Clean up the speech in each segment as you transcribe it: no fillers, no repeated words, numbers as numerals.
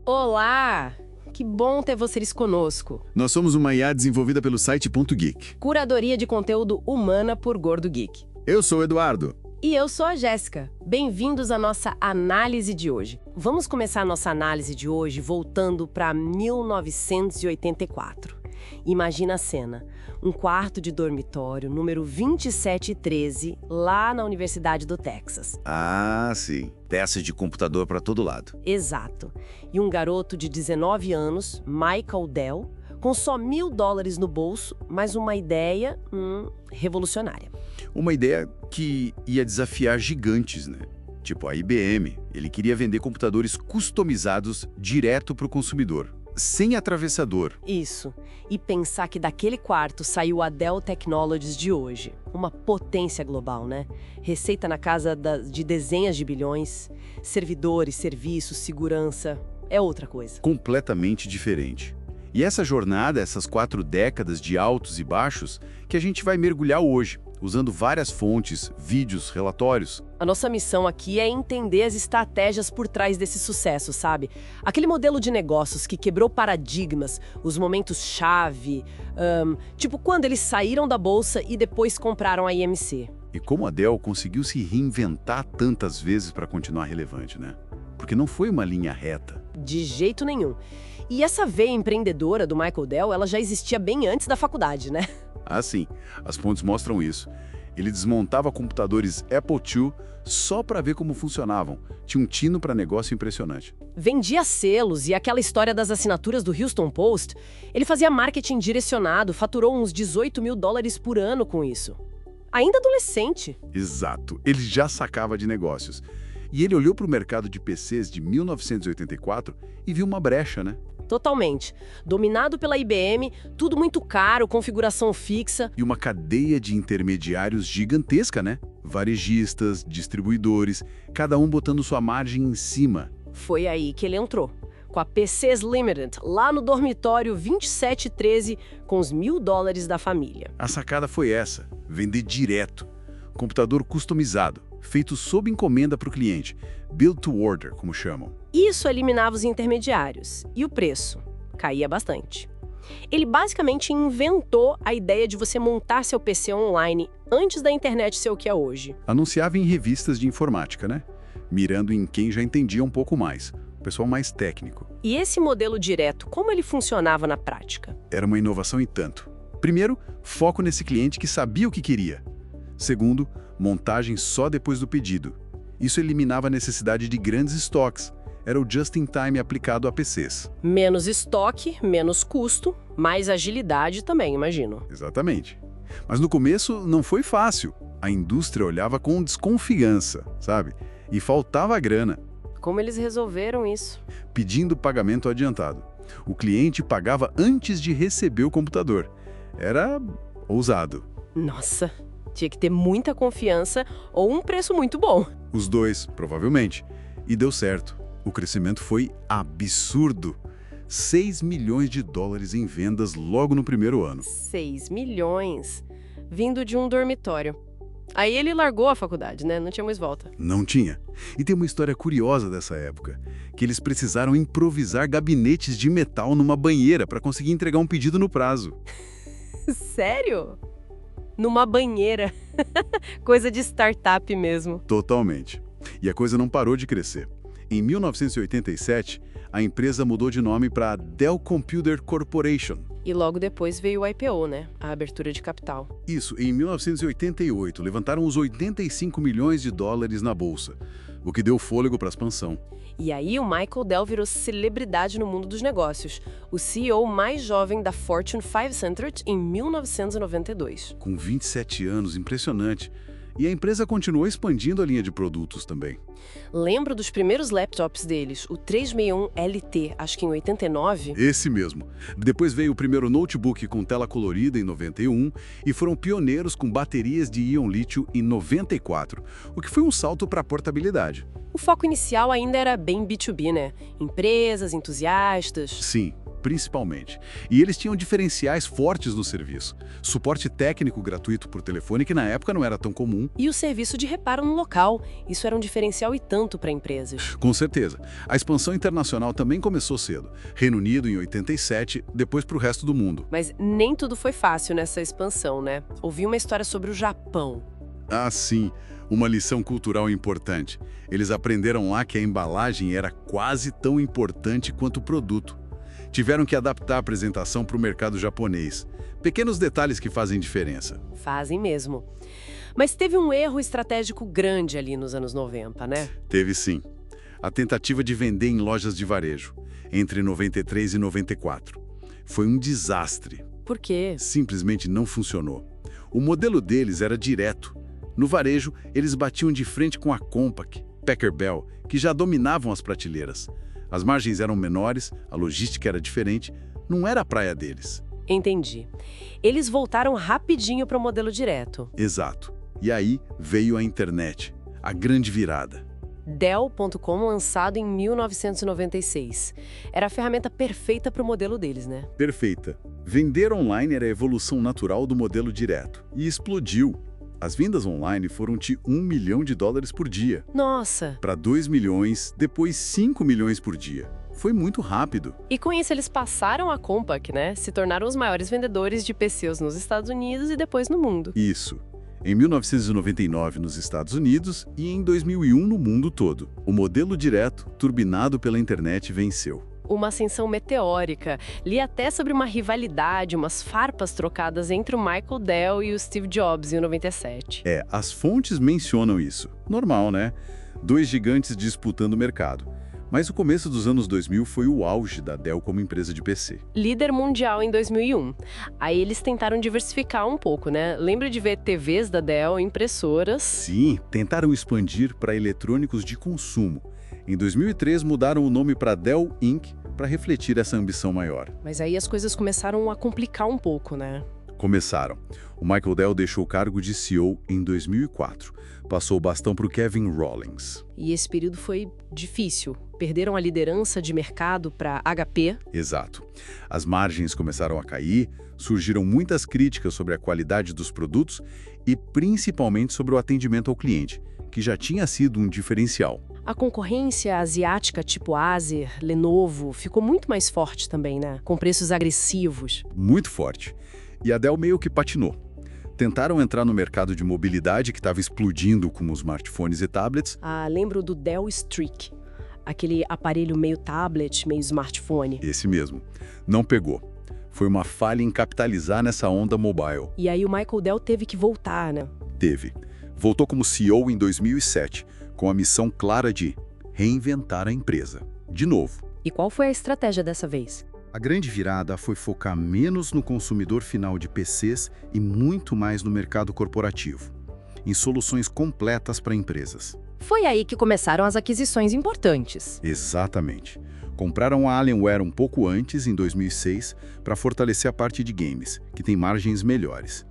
Olá! Que bom ter vocês conosco. Nós somos uma IA desenvolvida pelo site .geek. Curadoria de conteúdo humana por Gordo Geek. Eu sou o Eduardo. E eu sou a Jéssica. Bem-vindos à nossa análise de hoje. Vamos começar a nossa análise de hoje voltando para 1984. Imagina a cena. Um quarto de dormitório, número 2713, lá na Universidade do Texas. Ah, sim. Peças de computador para todo lado. Exato. E um garoto de 19 anos, Michael Dell, com só $1.000 no bolso, mas uma ideia revolucionária. Uma ideia que ia desafiar gigantes, né? Tipo a IBM. Ele queria vender computadores customizados direto para o consumidor, sem atravessador. Isso. E pensar que daquele quarto saiu a Dell Technologies de hoje. Uma potência global, né? Receita na casa de dezenas de bilhões, servidores, serviços, segurança. É outra coisa. Completamente diferente. E essa jornada, essas 4 décadas de altos e baixos, que a gente vai mergulhar hoje, usando várias fontes, vídeos, relatórios. A nossa missão aqui é entender as estratégias por trás desse sucesso, sabe? Aquele modelo de negócios que quebrou paradigmas, os momentos-chave, tipo quando eles saíram da bolsa e depois compraram a IMC. E como a Dell conseguiu se reinventar tantas vezes para continuar relevante, né? Porque não foi uma linha reta. De jeito nenhum. E essa veia empreendedora do Michael Dell, ela já existia bem antes da faculdade, né? Ah, sim. As fontes mostram isso. Ele desmontava computadores Apple II só para ver como funcionavam. Tinha um tino para negócio impressionante. Vendia selos e aquela história das assinaturas do Houston Post. Ele fazia marketing direcionado, faturou uns $18.000 por ano com isso. Ainda adolescente. Exato. Ele já sacava de negócios. E ele olhou para o mercado de PCs de 1984 e viu uma brecha, né? Totalmente. Dominado pela IBM, tudo muito caro, configuração fixa. E uma cadeia de intermediários gigantesca, né? Varejistas, distribuidores, cada um botando sua margem em cima. Foi aí que ele entrou, com a PCs Limited, lá no dormitório 2713, com os $1.000 da família. A sacada foi essa, vender direto. Computador customizado, feito sob encomenda para o cliente. Build to order, como chamam. Isso eliminava os intermediários. E o preço? Caía bastante. Ele basicamente inventou a ideia de você montar seu PC online antes da internet ser o que é hoje. Anunciava em revistas de informática, né? Mirando em quem já entendia um pouco mais, o pessoal mais técnico. E esse modelo direto, como ele funcionava na prática? Era uma inovação e tanto. Primeiro, foco nesse cliente que sabia o que queria. Segundo, montagem só depois do pedido. Isso eliminava a necessidade de grandes estoques. Era o just-in-time aplicado a PCs. Menos estoque, menos custo, mais agilidade também, imagino. Exatamente. Mas no começo não foi fácil. A indústria olhava com desconfiança, sabe? E faltava grana. Como eles resolveram isso? Pedindo pagamento adiantado. O cliente pagava antes de receber o computador. Era ousado. Nossa, tinha que ter muita confiança ou um preço muito bom. Os dois, provavelmente. E deu certo. O crescimento foi absurdo. $6 milhões em vendas logo no primeiro ano. 6 milhões, vindo de um dormitório. Aí ele largou a faculdade, né? Não tinha mais volta. Não tinha. E tem uma história curiosa dessa época, que eles precisaram improvisar gabinetes de metal numa banheira para conseguir entregar um pedido no prazo. Sério? Numa banheira. Coisa de startup mesmo. Totalmente. E a coisa não parou de crescer. Em 1987, a empresa mudou de nome para Dell Computer Corporation. E logo depois veio o IPO, né? A abertura de capital. Isso, em 1988, levantaram os $85 milhões na bolsa, o que deu fôlego para a expansão. E aí o Michael Dell virou celebridade no mundo dos negócios, o CEO mais jovem da Fortune 500 em 1992. Com 27 anos, impressionante. E a empresa continuou expandindo a linha de produtos também. Lembro dos primeiros laptops deles, o 361 LT, acho que em 89. Esse mesmo. Depois veio o primeiro notebook com tela colorida em 91 e foram pioneiros com baterias de íon lítio em 94, o que foi um salto para a portabilidade. O foco inicial ainda era bem B2B, né? Empresas, entusiastas. Sim, principalmente. E eles tinham diferenciais fortes no serviço. Suporte técnico gratuito por telefone, que na época não era tão comum. E o serviço de reparo no local. Isso era um diferencial e tanto para empresas. Com certeza. A expansão internacional também começou cedo. Reino Unido em 87, depois para o resto do mundo. Mas nem tudo foi fácil nessa expansão, né? Ouvi uma história sobre o Japão. Ah, sim. Uma lição cultural importante. Eles aprenderam lá que a embalagem era quase tão importante quanto o produto. Tiveram que adaptar a apresentação para o mercado japonês. Pequenos detalhes que fazem diferença. Fazem mesmo. Mas teve um erro estratégico grande ali nos anos 90, né? Teve sim. A tentativa de vender em lojas de varejo, entre 93 e 94. Foi um desastre. Por quê? Simplesmente não funcionou. O modelo deles era direto. No varejo, eles batiam de frente com a Compaq, Packer Bell, que já dominavam as prateleiras. As margens eram menores, a logística era diferente, não era a praia deles. Entendi. Eles voltaram rapidinho para o modelo direto. Exato. E aí veio a internet, a grande virada. Dell.com, lançado em 1996. Era a ferramenta perfeita para o modelo deles, né? Perfeita. Vender online era a evolução natural do modelo direto. E explodiu. As vendas online foram de $1 milhão por dia. Nossa! Para 2 milhões, depois 5 milhões por dia. Foi muito rápido. E com isso eles passaram a Compaq, né? Se tornaram os maiores vendedores de PCs nos Estados Unidos e depois no mundo. Isso. Em 1999 nos Estados Unidos e em 2001 no mundo todo. O modelo direto, turbinado pela internet, venceu. Uma ascensão meteórica. Li até sobre uma rivalidade, umas farpas trocadas entre o Michael Dell e o Steve Jobs em 97. As fontes mencionam isso. Normal, né? Dois gigantes disputando o mercado. Mas o começo dos anos 2000 foi o auge da Dell como empresa de PC. Líder mundial em 2001. Aí eles tentaram diversificar um pouco, né? Lembra de ver TVs da Dell, impressoras? Sim, tentaram expandir para eletrônicos de consumo. Em 2003, mudaram o nome para Dell Inc. para refletir essa ambição maior. Mas aí as coisas começaram a complicar um pouco, né? Começaram. O Michael Dell deixou o cargo de CEO em 2004. Passou o bastão para o Kevin Rollins. E esse período foi difícil. Perderam a liderança de mercado para HP. Exato. As margens começaram a cair, surgiram muitas críticas sobre a qualidade dos produtos e principalmente sobre o atendimento ao cliente, que já tinha sido um diferencial. A concorrência asiática tipo Acer, Lenovo, ficou muito mais forte também, né? Com preços agressivos. Muito forte. E a Dell meio que patinou. Tentaram entrar no mercado de mobilidade que estava explodindo com os smartphones e tablets. Lembro do Dell Streak, aquele aparelho meio tablet, meio smartphone. Esse mesmo. Não pegou. Foi uma falha em capitalizar nessa onda mobile. E aí o Michael Dell teve que voltar, né? Teve. Voltou como CEO em 2007, com a missão clara de reinventar a empresa. De novo. E qual foi a estratégia dessa vez? A grande virada foi focar menos no consumidor final de PCs e muito mais no mercado corporativo, em soluções completas para empresas. Foi aí que começaram as aquisições importantes. Exatamente. Compraram a Alienware um pouco antes, em 2006, para fortalecer a parte de games, que tem margens melhores.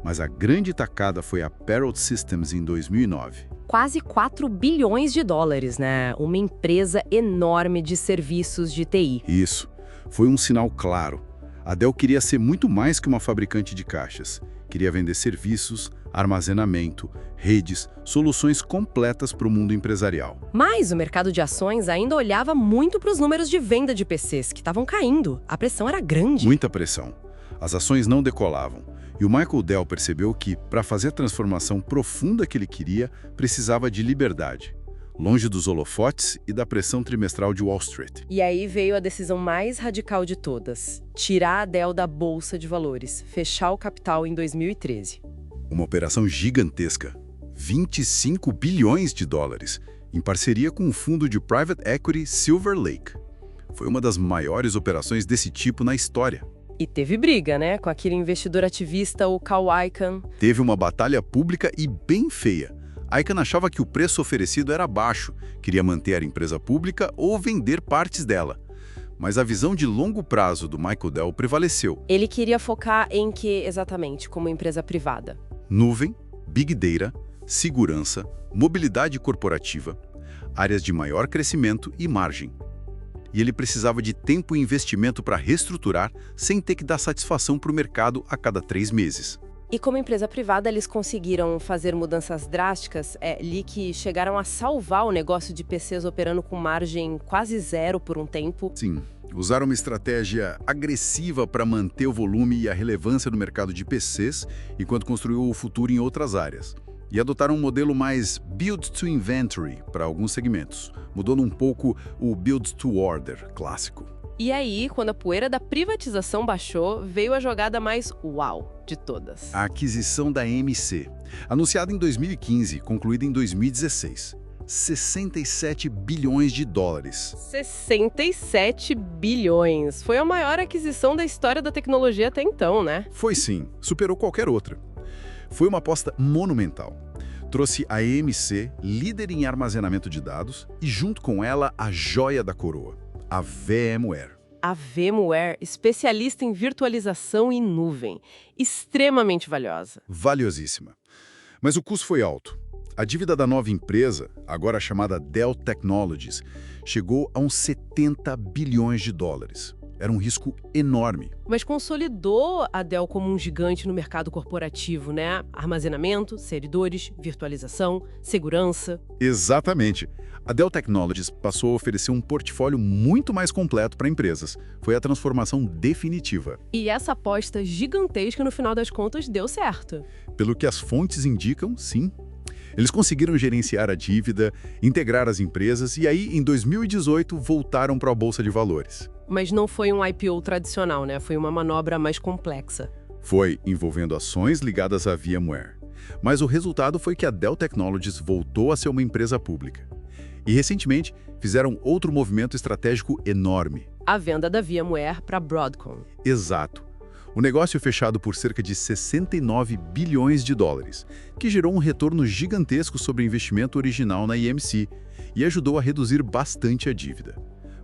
Mas a grande tacada foi a Parrot Systems em 2009. Quase 4 bilhões de dólares, né? Uma empresa enorme de serviços de TI. Isso. Foi um sinal claro. A Dell queria ser muito mais que uma fabricante de caixas. Queria vender serviços, armazenamento, redes, soluções completas para o mundo empresarial. Mas o mercado de ações ainda olhava muito para os números de venda de PCs, que estavam caindo. A pressão era grande. Muita pressão. As ações não decolavam. E o Michael Dell percebeu que, para fazer a transformação profunda que ele queria, precisava de liberdade. Longe dos holofotes e da pressão trimestral de Wall Street. E aí veio a decisão mais radical de todas. Tirar a Dell da Bolsa de Valores. Fechar o capital em 2013. Uma operação gigantesca. 25 bilhões de dólares. Em parceria com o fundo de private equity Silver Lake. Foi uma das maiores operações desse tipo na história. E teve briga, né? Com aquele investidor ativista, o Carl Icahn. Teve uma batalha pública e bem feia. Icahn achava que o preço oferecido era baixo, queria manter a empresa pública ou vender partes dela. Mas a visão de longo prazo do Michael Dell prevaleceu. Ele queria focar em que exatamente, como empresa privada? Nuvem, Big Data, segurança, mobilidade corporativa, áreas de maior crescimento e margem. E ele precisava de tempo e investimento para reestruturar sem ter que dar satisfação para o mercado a cada 3 meses. E como empresa privada, eles conseguiram fazer mudanças drásticas, ali que chegaram a salvar o negócio de PCs operando com margem quase zero por um tempo. Sim, usaram uma estratégia agressiva para manter o volume e a relevância no mercado de PCs, enquanto construiu o futuro em outras áreas. E adotaram um modelo mais Build to Inventory para alguns segmentos, mudando um pouco o Build to Order clássico. E aí, quando a poeira da privatização baixou, veio a jogada mais uau de todas. A aquisição da AMC, anunciada em 2015, concluída em 2016. 67 bilhões de dólares. 67 bilhões. Foi a maior aquisição da história da tecnologia até então, né? Foi sim, superou qualquer outra. Foi uma aposta monumental. Trouxe a AMC, líder em armazenamento de dados, e junto com ela a joia da coroa, a VMware. A VMware, especialista em virtualização em nuvem, extremamente valiosa. Valiosíssima. Mas o custo foi alto. A dívida da nova empresa, agora chamada Dell Technologies, chegou a uns 70 bilhões de dólares. Era um risco enorme. Mas consolidou a Dell como um gigante no mercado corporativo, né? Armazenamento, servidores, virtualização, segurança. Exatamente. A Dell Technologies passou a oferecer um portfólio muito mais completo para empresas. Foi a transformação definitiva. E essa aposta gigantesca, no final das contas, deu certo. Pelo que as fontes indicam, sim. Eles conseguiram gerenciar a dívida, integrar as empresas e aí, em 2018, voltaram para a Bolsa de Valores. Mas não foi um IPO tradicional, né? Foi uma manobra mais complexa. Foi envolvendo ações ligadas à VMware. Mas o resultado foi que a Dell Technologies voltou a ser uma empresa pública. E, recentemente, fizeram outro movimento estratégico enorme. A venda da VMware para Broadcom. Exato. O negócio fechado por cerca de 69 bilhões de dólares, que gerou um retorno gigantesco sobre o investimento original na EMC e ajudou a reduzir bastante a dívida.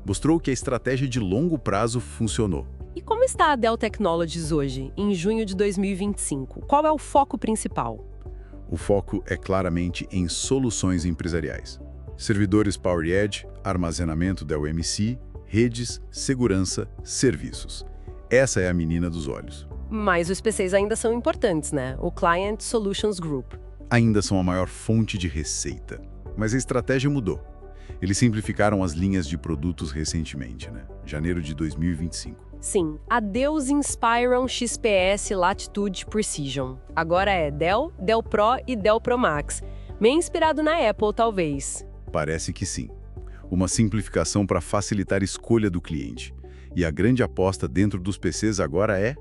Mostrou que a estratégia de longo prazo funcionou. E como está a Dell Technologies hoje, em junho de 2025? Qual é o foco principal? O foco é claramente em soluções empresariais. Servidores PowerEdge, armazenamento Dell EMC, redes, segurança, serviços. Essa é a menina dos olhos. Mas os PCs ainda são importantes, né? O Client Solutions Group. Ainda são a maior fonte de receita. Mas a estratégia mudou. Eles simplificaram as linhas de produtos recentemente, né? Janeiro de 2025. Sim, a Dell Inspiron XPS Latitude Precision. Agora é Dell, Dell Pro e Dell Pro Max. Meio inspirado na Apple, talvez. Parece que sim. Uma simplificação para facilitar a escolha do cliente. E a grande aposta dentro dos PCs agora é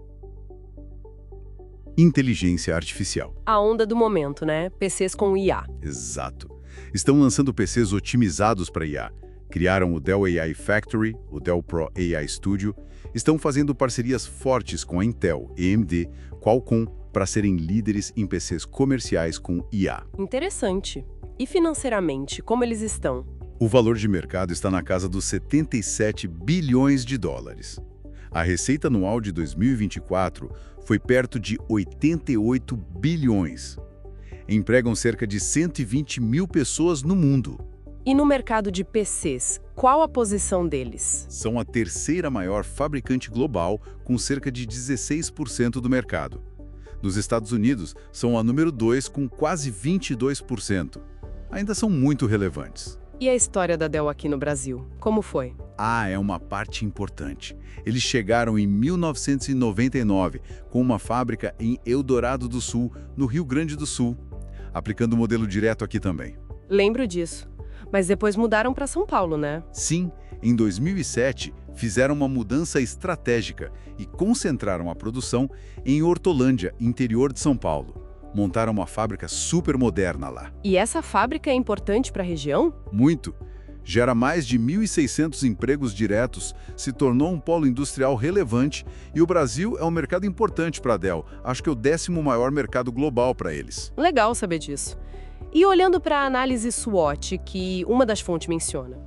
inteligência artificial. A onda do momento, né? PCs com IA. Exato. Estão lançando PCs otimizados para IA. Criaram o Dell AI Factory, o Dell Pro AI Studio. Estão fazendo parcerias fortes com a Intel, AMD, Qualcomm, para serem líderes em PCs comerciais com IA. Interessante. E financeiramente, como eles estão? O valor de mercado está na casa dos 77 bilhões de dólares. A receita anual de 2024 foi perto de 88 bilhões. Empregam cerca de 120 mil pessoas no mundo. E no mercado de PCs, qual a posição deles? São a terceira maior fabricante global, com cerca de 16% do mercado. Nos Estados Unidos, são a número 2, com quase 22%. Ainda são muito relevantes. E a história da Dell aqui no Brasil? Como foi? É uma parte importante. Eles chegaram em 1999 com uma fábrica em Eldorado do Sul, no Rio Grande do Sul, aplicando o modelo direto aqui também. Lembro disso. Mas depois mudaram para São Paulo, né? Sim, em 2007 fizeram uma mudança estratégica e concentraram a produção em Hortolândia, interior de São Paulo. Montaram uma fábrica super moderna lá. E essa fábrica é importante para a região? Muito. Gera mais de 1.600 empregos diretos, se tornou um polo industrial relevante e o Brasil é um mercado importante para a Dell. Acho que é o 10º maior mercado global para eles. Legal saber disso. E olhando para a análise SWOT, que uma das fontes menciona,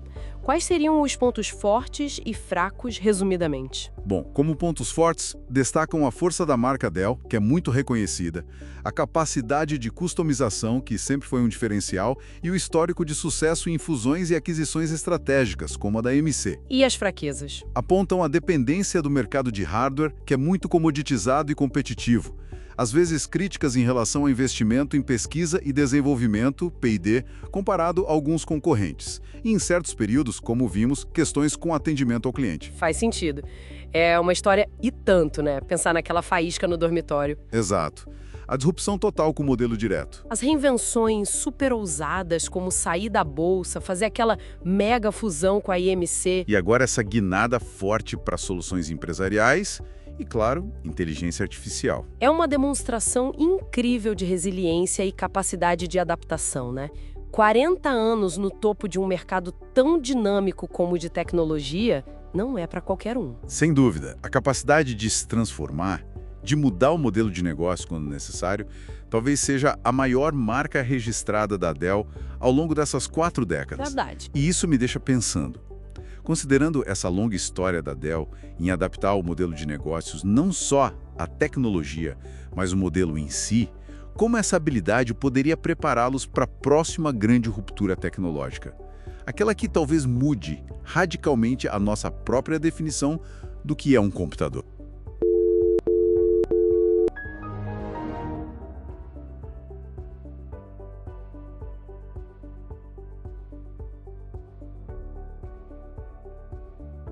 quais seriam os pontos fortes e fracos, resumidamente? Bom, como pontos fortes, destacam a força da marca Dell, que é muito reconhecida, a capacidade de customização, que sempre foi um diferencial, e o histórico de sucesso em fusões e aquisições estratégicas, como a da MC. E as fraquezas? Apontam a dependência do mercado de hardware, que é muito comoditizado e competitivo. Às vezes críticas em relação ao investimento em pesquisa e desenvolvimento, P&D, comparado a alguns concorrentes. E em certos períodos, como vimos, questões com atendimento ao cliente. Faz sentido. É uma história e tanto, né? Pensar naquela faísca no dormitório. Exato. A disrupção total com o modelo direto. As reinvenções super ousadas, como sair da bolsa, fazer aquela mega fusão com a IMC. E agora essa guinada forte para soluções empresariais e, claro, inteligência artificial. É uma demonstração incrível de resiliência e capacidade de adaptação, né? 40 anos no topo de um mercado tão dinâmico como o de tecnologia não é para qualquer um. Sem dúvida, a capacidade de se transformar, de mudar o modelo de negócio quando necessário, talvez seja a maior marca registrada da Dell ao longo dessas 4 décadas. Verdade. E isso me deixa pensando. Considerando essa longa história da Dell em adaptar o modelo de negócios não só à tecnologia, mas o modelo em si, como essa habilidade poderia prepará-los para a próxima grande ruptura tecnológica? Aquela que talvez mude radicalmente a nossa própria definição do que é um computador.